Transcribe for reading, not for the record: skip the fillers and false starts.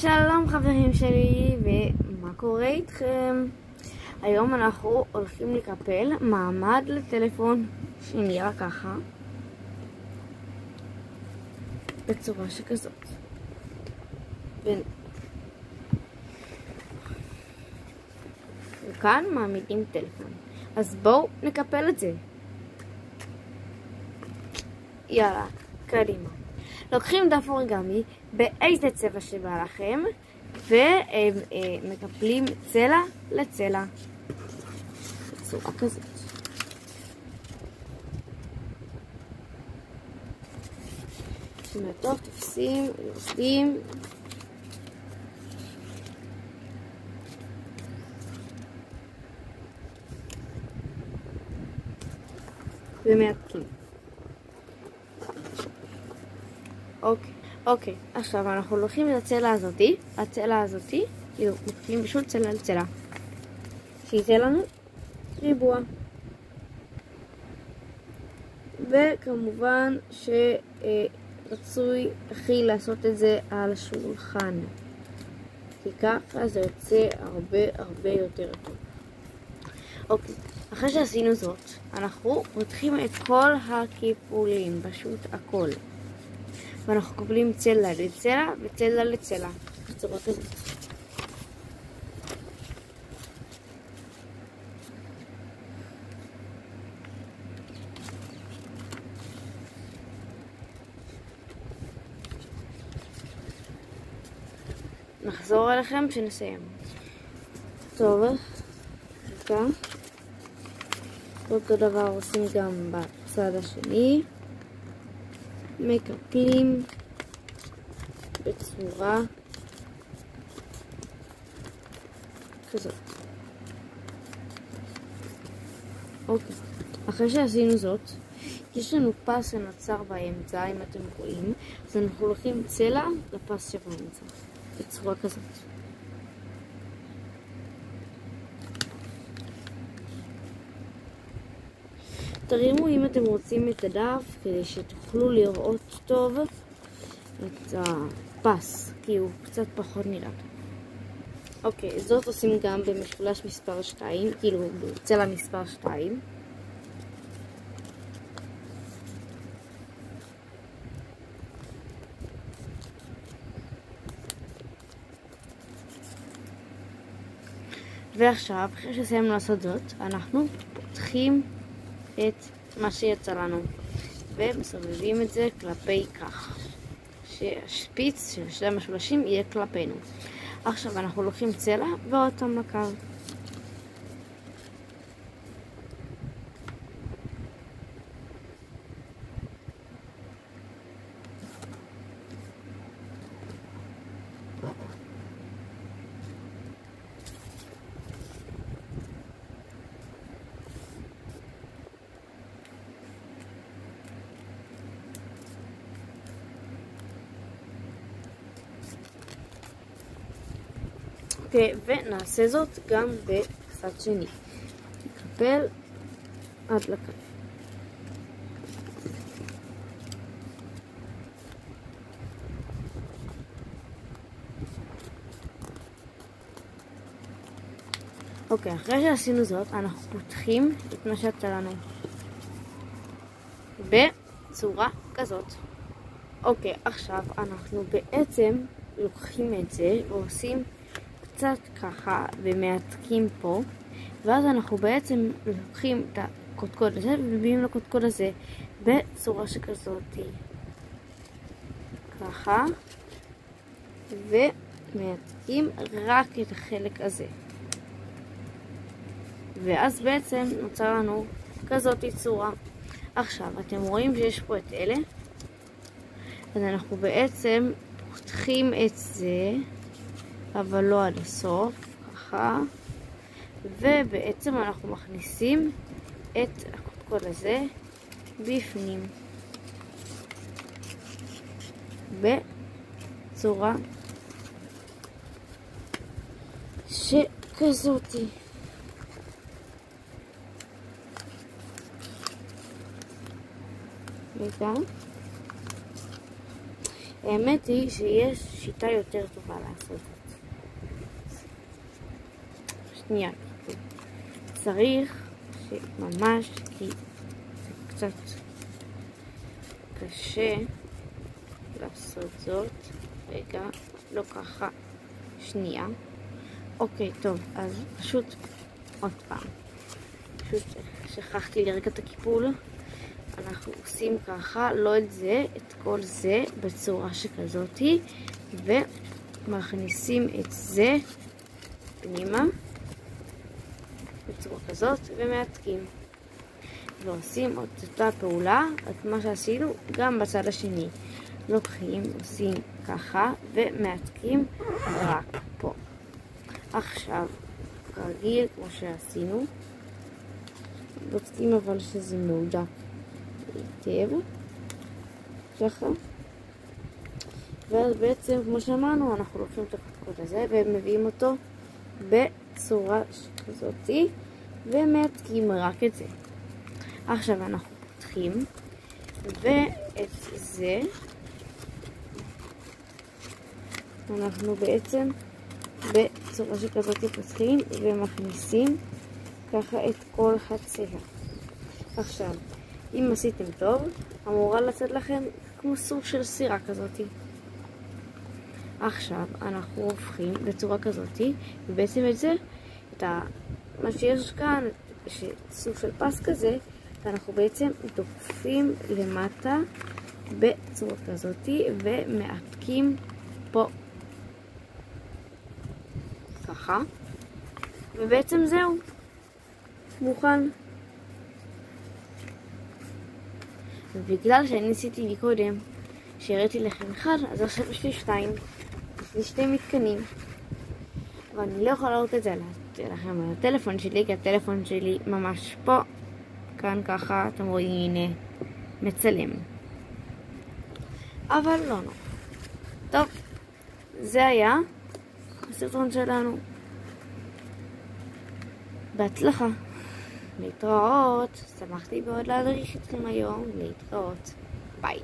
שלום חברים שלי, ומה קורה איתכם? היום אנחנו הולכים לקפל מעמד לטלפון שנראה ככה, בצורה שכזאת. וכאן מעמידים טלפון. אז בואו נקפל את זה. יאללה, קדימה. לוקחים דף אוריגמי באיזה צבע שבא לכם ומקפלים צלע לצלע בצורה כזאת. טוב, תופסים, יורדים ומעתקים. אוקיי, עכשיו אנחנו לוקחים את הצלע הזאתי, מקפלים פשוט צלע על צלע, שייצא לנו ריבוע. וכמובן שרצוי הכי לעשות את זה על השולחן, כי ככה זה יוצא הרבה יותר טוב. אוקיי, אחרי שעשינו זאת, אנחנו פותחים את כל הקיפולים, פשוט הכל. ואנחנו קובלים צלע לצלע וצלע לצלע בצורה כזאת. נחזור אליכם כשנסיים. טוב, רגע. אותו דבר עושים גם בצד השני. מקפלים בצורה כזאת. אוקיי, אחרי שעשינו זאת, יש לנו פס שנוצר באמצע, אם אתם רואים, אז אנחנו לוקחים צלע לפס שבאמצע בצורה כזאת. תרימו אם אתם רוצים את הדף כדי שתוכלו לראות טוב את הפס, כי הוא קצת פחות נראה טוב. אוקיי, זאת עושים גם במשולש מספר 2, כאילו בצלע מספר 2. ועכשיו, אחרי שסיימנו לעשות זאת, אנחנו פותחים את מה שיצא לנו ומסובבים את זה כלפי כך שהשפיץ של שני המשולשים יהיה כלפינו. עכשיו אנחנו לוקחים צלע ועוד פעם לקו. ונעשה זאת גם בצד שני. נקפל עד לקו. אוקיי, אחרי שעשינו זאת, אנחנו פותחים את מה שיצא לנו בצורה כזאת. אוקיי, עכשיו אנחנו בעצם לוקחים את זה ועושים קצת ככה ומעתקים פה, ואז אנחנו בעצם לוקחים את הקודקוד הזה ומביאים לקודקוד הזה בצורה שכזאת ככה, ומעתקים רק את החלק הזה, ואז בעצם נוצר לנו כזאת צורה. עכשיו אתם רואים שיש פה את אלה, אז אנחנו בעצם פותחים את זה אבל לא עד הסוף, ככה, ובעצם אנחנו מכניסים את הקודקוד הזה בפנים בצורה שכזאתי. רגע, האמת היא שיש שיטה יותר טובה לעשות זאת. שנייה, צריך שממש, כי זה קצת קשה לעשות זאת. רגע, לא ככה. שנייה. אוקיי, טוב, אז פשוט עוד פעם. פשוט שכחתי לרגע את הקיפול. אנחנו עושים ככה, לא את זה, את כל זה בצורה שכזאתי, ומכניסים את זה פנימה בצורה כזאת ומעתקים. ועושים את אותה פעולה, את מה שעשינו גם בצד השני. לוקחים, עושים ככה ומעתקים רק פה. עכשיו, כרגיל כמו שעשינו, בודקים אבל שזה מהודק היטב, ככה. ואז בעצם, כמו שאמרנו, אנחנו לוקחים את הקודקוד הזה ומביאים אותו בצורה כזאתי ומעתקים רק את זה. עכשיו אנחנו פותחים ואת זה אנחנו בעצם בצורה שכזאתי פותחים ומכניסים ככה את כל הצבע. עכשיו, אם עשיתם טוב, אמורה לצאת לכם כמו סוג של סירה כזאתי. עכשיו אנחנו הופכים בצורה כזאתי, ובעצם את זה, מה שיש כאן, סוג של פס כזה, אנחנו בעצם דוחפים למטה בצורה כזאתי, ומעתקים פה. ככה. ובעצם זהו. מוכן. ובגלל שאני ניסיתי לי קודם, שהראיתי לכם אחד, אז עכשיו יש לי 2. יש לי 2 מתקנים. אבל אני לא יכולה לראות את זה לכם על הטלפון שלי, כי הטלפון שלי ממש פה. כאן ככה, אתם רואים, הנה, מצלם. אבל לא נורא. טוב, זה היה הסרטון שלנו. בהצלחה. להתראות. שמחתי מאוד להדריך אתכם היום. להתראות. ביי.